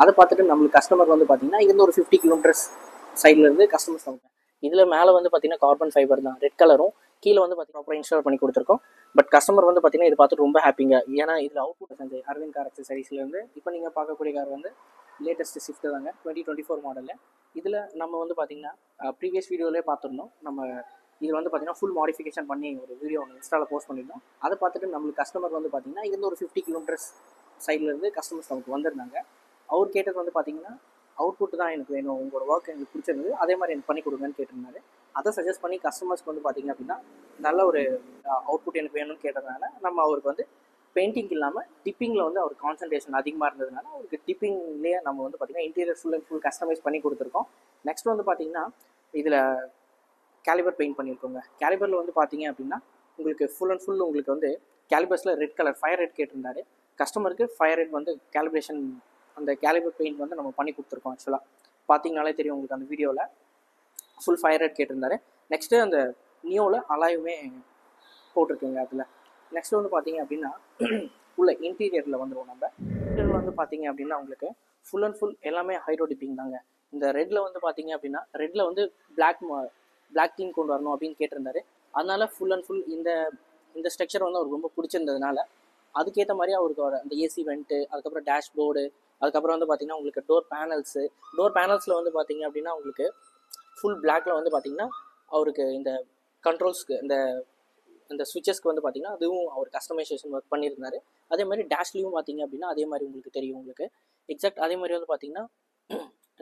அதை பார்த்துட்டு நம்மளுக்கு கஸ்டமர் வந்து பார்த்தீங்கன்னா இங்கேருந்து ஒரு 50 கிலோமீட்டர்ஸ் சைட்லேருந்து கஸ்டமர்ஸ் அவங்க இதில் மேலே வந்து பார்த்தீங்கன்னா கார்பன் ஃபைபர் தான், ரெட் கலரும். கீழே வந்து பார்த்தீங்கன்னா ப்ராப்பராக இன்ஸ்டால் பண்ணி கொடுத்துருக்கோம். பட் கஸ்டமர் வந்து பார்த்தீங்கன்னா இது பார்த்துட்டு ரொம்ப ஹாப்பிங்க. ஏன்னா இதில் அவுட்புட் செஞ்சு அரவிந்த் கார் அக்சசரிஸ்லேருந்து இப்போ நீங்கள் பார்க்கக்கூடிய கார் வந்து லேட்டஸ்ட் ஸ்விஃப்ட் தாங்க, 2024 மாடலில். இதில் நம்ம வந்து பார்த்தீங்கன்னா ப்ரீவியஸ் வீடியோலேயே பார்த்துருந்தோம். நம்ம இதில் வந்து பார்த்தீங்கன்னா ஃபுல் மாடிஃபிகேஷன் பண்ணி ஒரு வீடியோ ஒன்று இன்ஸ்டாவில் போஸ்ட் பண்ணியிருந்தோம். அதை பார்த்துட்டு நம்மளுக்கு கஸ்டமர் வந்து பார்த்தீங்கன்னா இங்கேருந்து ஒரு 50 கிலோமீட்டர்ஸ் சைட்லேருந்து கஸ்டமர்ஸ் நமக்கு வந்திருந்தாங்க. அவர் கேட்டது வந்து பார்த்தீங்கன்னா அவுட்புட் தான் எனக்கு வேணும், உங்களோட ஒர்க் எனக்கு பிடிச்சிருந்தது, அதே மாதிரி எனக்கு பண்ணி கொடுங்கன்னு கேட்டிருந்தாரு. அதை சஜஸ்ட் பண்ணி கஸ்டமர்ஸ்க்கு வந்து பார்த்தீங்க அப்படின்னா நல்ல ஒரு அவுட்புட் எனக்கு வேணும்னு கேட்டதுனால நம்ம அவருக்கு வந்து பெயிண்டிங் இல்லாமல் டிப்பிங்கில் வந்து அவர் கான்சன்ட்ரேஷன் அதிகமாக இருந்ததுனால அவருக்கு டிப்பிங்லேயே நம்ம வந்து பார்த்திங்கன்னா interior full and full customise பண்ணி கொடுத்துருக்கோம். நெக்ஸ்ட் வந்து பார்த்திங்கன்னா இதில் கேலிபர் பெயிண்ட் பண்ணியிருக்கோங்க. கேலிபரில் வந்து பார்த்தீங்க அப்படின்னா உங்களுக்கு ஃபுல் அண்ட் ஃபுல் உங்களுக்கு வந்து கேலிபர்ஸில் ரெட் கலர் ஃபயர் ரெட் கேட்டிருந்தாரு. கஸ்டமருக்கு ஃபயர் ரெட் வந்து கேலிப்ரேஷன் அந்த கேலிபர் பெயிண்ட் வந்து நம்ம பண்ணி கொடுத்துருக்கோம். ஆக்சுவலாக பார்த்தீங்கனாலே தெரியும் உங்களுக்கு அந்த வீடியோவில் ஃபுல் ஃபயர் ரெட் கேட்டிருந்தாரு. நெக்ஸ்ட்டு அந்த நியோவில் அலாயுமே போட்டிருக்குங்க அதில். நெக்ஸ்ட் வந்து பார்த்தீங்க அப்படின்னா உள்ள இன்டீரியரில் வந்துடுவோம். நம்ம இன்டீரியரில் வந்து பார்த்தீங்க அப்படின்னா உங்களுக்கு ஃபுல் அண்ட் ஃபுல் எல்லாமே ஹைட்ரோ டிப்பிங் தாங்க. இந்த ரெட்டில் வந்து பார்த்தீங்க அப்படின்னா ரெட்டில் வந்து பிளாக் தீம் கொண்டு வரணும் அப்படின்னு கேட்டிருந்தாரு. அதனால ஃபுல் அண்ட் ஃபுல் இந்த ஸ்ட்ரக்சர் வந்து அவருக்கு ரொம்ப பிடிச்சிருந்ததுனால அதுக்கேற்ற மாதிரி அவருக்கு அந்த ஏசி வெண்ட்டு, அதுக்கப்புறம் டேஷ்போர்டு, அதுக்கப்புறம் வந்து பார்த்தீங்கன்னா உங்களுக்கு டோர் பேனல்ஸில் வந்து பார்த்தீங்க அப்படின்னா உங்களுக்கு ஃபுல் பிளாக்ல வந்து பார்த்தீங்கன்னா அவருக்கு இந்த கண்ட்ரோல்ஸ்க்கு இந்த சுவிட்சஸ்க்கு வந்து பார்த்தீங்கன்னா அதுவும் அவர் கஸ்டமைசேஷன் ஒர்க் பண்ணியிருந்தாரு. அதே மாதிரி டேஷ்லேயும் பார்த்தீங்க அப்படின்னா அதே மாதிரி உங்களுக்கு தெரியும் உங்களுக்கு எக்ஸாக்ட் அதே மாதிரி வந்து பார்த்தீங்கன்னா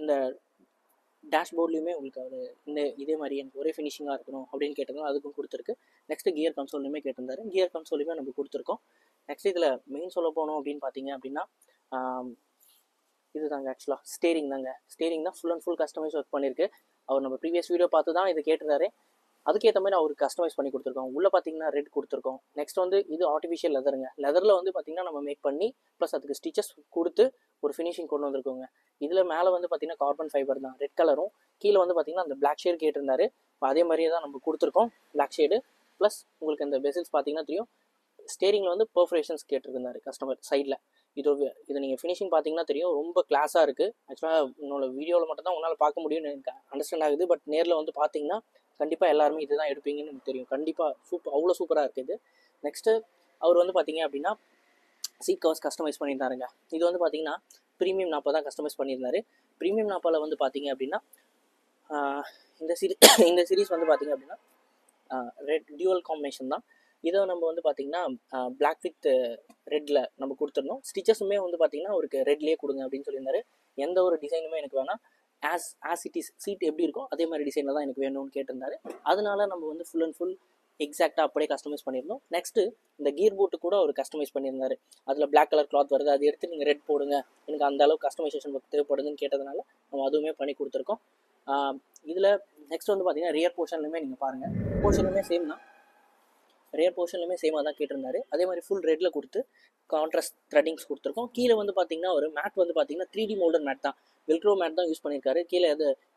இந்த டேஷ்போர்ட்லேயுமே உங்களுக்கு அவர் இதே மாதிரி எனக்கு ஒரே ஃபினிஷிங்காக இருக்கணும் அப்படின்னு கேட்டதும் அதுக்கும் கொடுத்துருக்கு. நெக்ஸ்ட்டு கியர் கன்சோல்லையுமே கேட்டிருந்தாரு. கியர் கன்சோலையுமே நம்ம கொடுத்துருக்கோம். நெக்ஸ்ட் இதில் மெயின் சொல்ல போனோம் அப்படின்னு பார்த்தீங்க அப்படின்னா இது தாங்க ஆக்சுவலாக ஸ்டேரிங் தான் full and full customise work பண்ணியிருக்கு. அவர் நம்ம ப்ரீவியஸ் வீடியோ பார்த்து தான் இது கேட்டிருந்தாரு. அதுக்கேற்ற மாதிரி அவருக்கு கஸ்டமைஸ் பண்ணி கொடுத்துருக்கோம். உள்ளே பார்த்தீங்கன்னா ரெட் கொடுத்துருக்கோம். நெக்ஸ்ட் வந்து இது ஆர்டிஃபிஷியல் லெதரில் வந்து பார்த்தீங்கன்னா நம்ம மேக் பண்ணி ப்ளஸ் அதுக்கு ஸ்டிச்சஸ் கொடுத்து ஒரு ஃபினிஷிங் கொண்டு வந்திருக்கோங்க. இதில் மேலே வந்து பார்த்தீங்கன்னா கார்பன் ஃபைபர் தான், ரெட் கலரும். கீழே வந்து பார்த்தீங்கன்னா அந்த பிளாக் ஷேடு கேட்டிருந்தாரு. அதே மாதிரியே தான் நம்ம கொடுத்துருக்கோம் பிளாக் ஷேடு. ப்ளஸ் உங்களுக்கு அந்த பெசில்ஸ் பார்த்தீங்கன்னா தெரியும். ஸ்டேரிங்கில் வந்து பர்ஃபரேஷன்ஸ் கேட்டிருந்தாரு கஸ்டமர் சைடில். இது நீங்கள் ஃபினிஷிங் பார்த்தீங்கன்னா தெரியும், ரொம்ப கிளாஸாக இருக்குது. ஆக்சுவலாக உன்னோட வீடியோவில் மட்டும் தான் உன்னால் பார்க்க முடியும்னு எனக்கு அண்டர்ஸ்டாண்ட் ஆகுது. பட் நேரில் வந்து பார்த்தீங்கன்னா கண்டிப்பாக எல்லாருமே இது தான் எடுப்பீங்கன்னு எனக்கு தெரியும். கண்டிப்பாக அவ்வளோ சூப்பராக இருக்குது. நெக்ஸ்ட்டு அவர் வந்து பார்த்தீங்க அப்படின்னா சீட் கவர்ஸ் கஸ்டமைஸ் பண்ணியிருந்தாருங்க. இது வந்து பார்த்தீங்கன்னா ப்ரீமியம் நாப்பா தான் கஸ்டமைஸ் பண்ணியிருந்தாரு. ப்ரீமியம் நாப்பாவில் வந்து பார்த்தீங்க அப்படின்னா இந்த சீரீஸ் வந்து பார்த்தீங்க அப்படின்னா ரெட் டியூவல் காம்பினேஷன் தான். இதை நம்ம வந்து பார்த்தீங்கன்னா பிளாக் வித் ரெட்டில் நம்ம கொடுத்துருந்தோம். ஸ்டிச்சஸுமே வந்து பார்த்தீங்கன்னா அவருக்கு ரெட்லேயே கொடுங்க அப்படின்னு சொல்லியிருந்தாரு. எந்த ஒரு டிசைனுமே எனக்கு வேணாம், ஆஸ் இட் இஸ் சீட் எப்படி இருக்கும் அதே மாதிரி டிசைனில் தான் எனக்கு வேணும்னு கேட்டிருந்தாரு. அதனால நம்ம வந்து ஃபுல் அண்ட் ஃபுல் எக்ஸாக்டாக அப்படியே கஸ்டமைஸ் பண்ணியிருந்தோம். நெக்ஸ்ட்டு இந்த கீர் போட்டு கூட அவர் கஸ்டமைஸ் பண்ணியிருந்தாரு. அதில் பிளாக் கலர் கிளாத் வருது, அதை எடுத்து நீங்கள் ரெட் போடுங்க, எனக்கு அந்த அளவுக்கு கஸ்டமைசேஷன் தேவைப்படுதுன்னு கேட்டதுனால நம்ம அதுவுமே பண்ணி கொடுத்துருக்கோம். இதில் நெக்ஸ்ட் வந்து பார்த்தீங்கன்னா ரியர் போர்ஷன்லையுமே நீங்கள் பாருங்கள், போர்ஷனுமே சேம் தான். ரியர் போர்ஷன்லையுமே சேமாக தான் கேட்டிருந்தாரு. அதே மாதிரி ஃபுல் ரெட்டில் கொடுத்து கான்ட்ராஸ்ட் த்ரெட்டிங்ஸ் கொடுத்துருக்கோம். கீழே வந்து பார்த்தீங்கன்னா ஒரு மேட் வந்து பார்த்தீங்கன்னா 3D மோல்டர் மேட் தான், வெல்க்ரோ மேட் தான் யூஸ் பண்ணியிருக்காரு. கீழே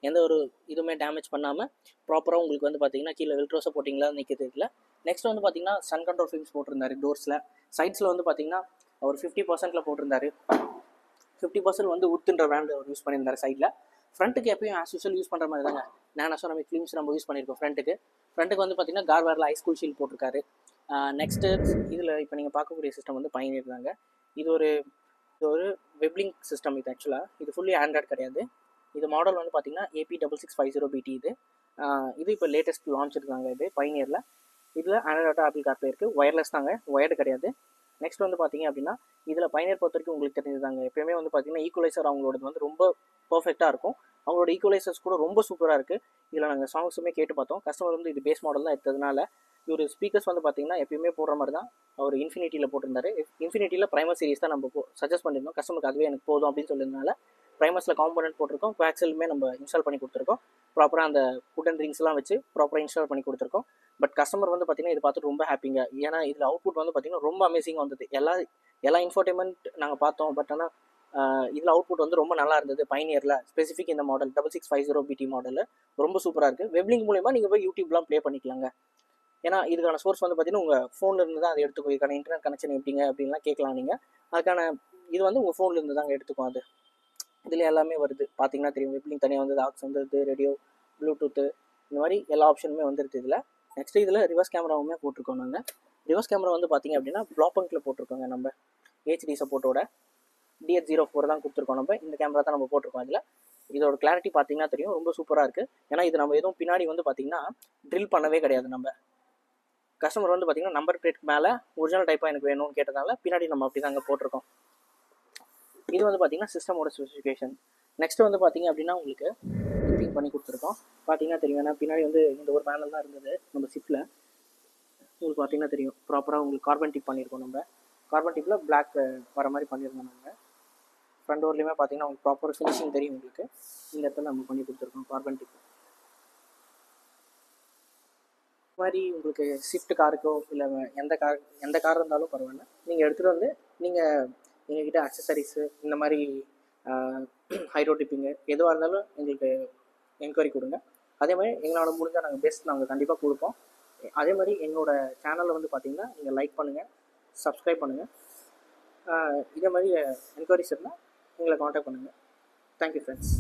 எந்த ஒரு இதுவுமே டேமேஜ் பண்ணாமல் ப்ராப்பராக உங்களுக்கு வந்து பார்த்தீங்கன்னா கீழே வெல்க்ரோ சப்போர்ட்டிங்லாம் நிற்கிறது இல்லை. நெக்ஸ்ட் வந்து பார்த்தீங்கன்னா சன் கண்ட்ரோல் ஃபில்ம்ஸ் போட்டிருந்தாரு டோர்ஸில். சைட்ஸில் வந்து பார்த்தீங்கன்னா அவர் 50% போட்டிருந்தாரு. 50% வந்து உத்துன்ற பிராண்ட் அவர் யூஸ் பண்ணியிருந்தாரு சைடில். ஃப்ரண்ட்டுக்கு எப்பயும் ஆஸ் யூஸ்வல் யூஸ் பண்ணுற மாதிரி தாங்க நானோசெராமிக் ஃபிலிம்ஸ் நம்ம யூஸ் பண்ணியிருக்கோம். ஃப்ரண்ட்டுக்கு வந்து பார்த்தீங்கன்னா கார்வேரில் ஹைஸ்கூல் ஷீல்ட் போட்டிருக்காரு. நெக்ஸ்ட்டு இதில் இப்போ நீங்கள் பார்க்கக்கூடிய சிஸ்டம் வந்து பயணியர் தாங்க. இது ஒரு வெப்லிங் சிஸ்டம். இது ஆக்சுவலாக இது ஃபுல்லி ஆண்ட்ராய்டு கிடையாது. இது மாடல் வந்து பார்த்தீங்கன்னா AP6650BT. இது இப்போ லேட்டஸ்ட் லான்ச் இருக்காங்க இது பயணியரில். இதில் ஆண்ட்ராய்டு ஆப்பிள் கார்ப்ளே இருக்குது. ஒயர்லெஸ் தாங்க, ஒயர்டு கிடையாது. நெக்ஸ்ட் வந்து பார்த்தீங்க அப்படின்னா இதில் பயணியர் பொறுத்த வரைக்கும் உங்களுக்கு தெரிஞ்சதாங்க, எப்பயுமே வந்து பார்த்தீங்கன்னா ஈக்குவலைசர் அவங்களோடது வந்து ரொம்ப பர்ஃபெக்டாக இருக்கும். அவங்களோட ஈக்குவலைசர்ஸ் கூட ரொம்ப சூப்பராக இருக்குது. இதில் நாங்கள் சாங்ஸுமே கேட்டு பார்த்தோம். கஸ்டமர் வந்து இது பேஸ் மாடல் தான் எடுத்ததுனால இவர் ஸ்பீக்கர்ஸ் வந்து பார்த்தீங்கன்னா எப்பயுமே போடுற மாதிரி தான் அவர் இன்ஃபினிட்டியில் போட்டிருந்தாரு. இன்ஃபினிட்டியில் ப்ரைமர் சீரிஸ் தான் நம்ம சஜஸ்ட் பண்ணியிருந்தோம். கஸ்டமருக்கு அதுவே எனக்கு போதும் அப்படின்னு சொல்லியிருந்தனால ப்ரைமர்ஸில் காம்பனன்ட் போட்டிருக்கோம். கோஆக்சலுமே நம்ம இன்ஸ்டால் பண்ணி கொடுத்துருக்கோம். ப்ராப்பராக அந்த உடன் ரிங்ஸ்லாம் வச்சு ப்ராப்பராக இன்ஸ்டால் பண்ணி கொடுத்துருக்கோம். பட் கஸ்டமர் வந்து பார்த்தீங்கன்னா இது பார்த்துட்டு ரொம்ப ஹாப்பிங்க. ஏன்னா இதில் அவுட்புட் வந்து பார்த்தீங்கன்னா ரொம்ப அமேசிங்காக வந்தது. எல்லா இன்ஃபோர்டைன்மெண்ட் நாங்கள் பார்த்தோம். பட் ஆனால் இதில் அவுட்புட் வந்து ரொம்ப நல்லா இருந்தது. பயணியரில் ஸ்பெசிஃபிக் இந்த மாடல் 6650BT மாடல் ரொம்ப சூப்பராக இருக்குது. வெப்லிங்க் மூலிமா நீங்கள் போய் யூடியூப்லாம் ப்ளே பண்ணிக்கலாங்க. ஏன்னா இதுக்கான சோர்ஸ் வந்து பார்த்தீங்கன்னா உங்கள் ஃபோனில் இருந்து தான் அதை எடுத்துக்கும். இதுக்கான இன்டர்நெட் கனெக்ஷன் எப்படிங்க அப்படின்லாம் கேட்கலாம் நீங்கள். அதுக்கான இது வந்து உங்கள் ஃபோனில் இருந்து தாங்க எடுத்துக்கும். அது இதில் எல்லாமே வருது பார்த்தீங்கன்னா தெரியும். வெப்லிங் தனியாக வந்து ஆக்ஸ் வந்துருது, ரேடியோ, ப்ளூடூத்து, இந்த மாதிரி எல்லா ஆப்ஷனுமே வந்துருது இதில். நெக்ஸ்ட்டு இதில் ரிவர்ஸ் கேமராவுமே போட்டிருக்கோம் நாங்கள். ரிவர்ஸ் கேமரா வந்து பார்த்திங்க அப்படின்னா ப்ளாப்பங்கில் போட்டிருக்கோங்க. நம்ம HD சப்போர்ட்டோட DH04 தான் கொடுத்துருக்கோம். நம்ம இந்த கேமரா தான் நம்ம போட்டிருக்கோம். இதில் இதோட கிளாரிட்டி பார்த்தீங்கன்னா தெரியும், ரொம்ப சூப்பராக இருக்குது. ஏன்னா இது நம்ம எதுவும் பின்னாடி வந்து பார்த்திங்கன்னா ட்ரில் பண்ணவே கிடையாது. நம்ம கஸ்டமர் வந்து பார்த்திங்கன்னா நம்பர் பிளேட் மேலே ஒரிஜினல் டைப்பாக எனக்கு வேணும்னு கேட்டதால பின்னாடி நம்ம அப்படி தாங்க போட்டிருக்கோம். இது வந்து பார்த்திங்கன்னா சிஸ்டமோட ஸ்பெசிஃபிகேஷன். நெக்ஸ்ட்டு வந்து பார்த்திங்க அப்படின்னா உங்களுக்கு ஃபிட்டிங் பண்ணி கொடுத்துருக்கோம். பார்த்தீங்கன்னா தெரியும், ஏன்னா பின்னாடி வந்து இந்த ஒரு பேனல் தான் இருந்தது நம்ம ஷிஃப்ட்டில். உங்களுக்கு பார்த்தீங்கன்னா தெரியும், ப்ராப்பராக உங்களுக்கு கார்பன் டிப் பண்ணியிருக்கோம். நம்ம கார்பன் டிப்பில் பிளாக் வர மாதிரி பண்ணியிருந்தோம். நாங்கள் ஃப்ரண்ட் டோர்லேயுமே பார்த்தீங்கன்னா உங்களுக்கு ப்ராப்பர் ஃபினிஷிங் தெரியும். உங்களுக்கு இந்த இடத்துல நம்ம பண்ணி கொடுத்துருக்கோம் கார்பன் டிப். இது மாதிரி உங்களுக்கு ஷிஃப்ட் காருக்கோ இல்லை எந்த கார் இருந்தாலும் பரவாயில்ல, நீங்கள் எடுத்துகிட்டு வந்து நீங்கள் எங்ககிட்ட அக்சசரிஸு இந்த மாதிரி ஹைரோ டிப்பிங்கு எதுவாக இருந்தாலும் எங்களுக்கு என்கொயரி கொடுங்க. அதே மாதிரி எங்களோட முடிஞ்சால் நாங்கள் பெஸ்ட் நாங்கள் கண்டிப்பாக கொடுப்போம். அதே மாதிரி எங்களோட சேனலில் வந்து பார்த்திங்கன்னா நீங்கள் லைக் பண்ணுங்கள், சப்ஸ்கிரைப் பண்ணுங்கள். இதே மாதிரி என்கொயரிஸ் இருந்தால் எங்களை காண்டாக்ட் பண்ணுங்கள். Thank you friends.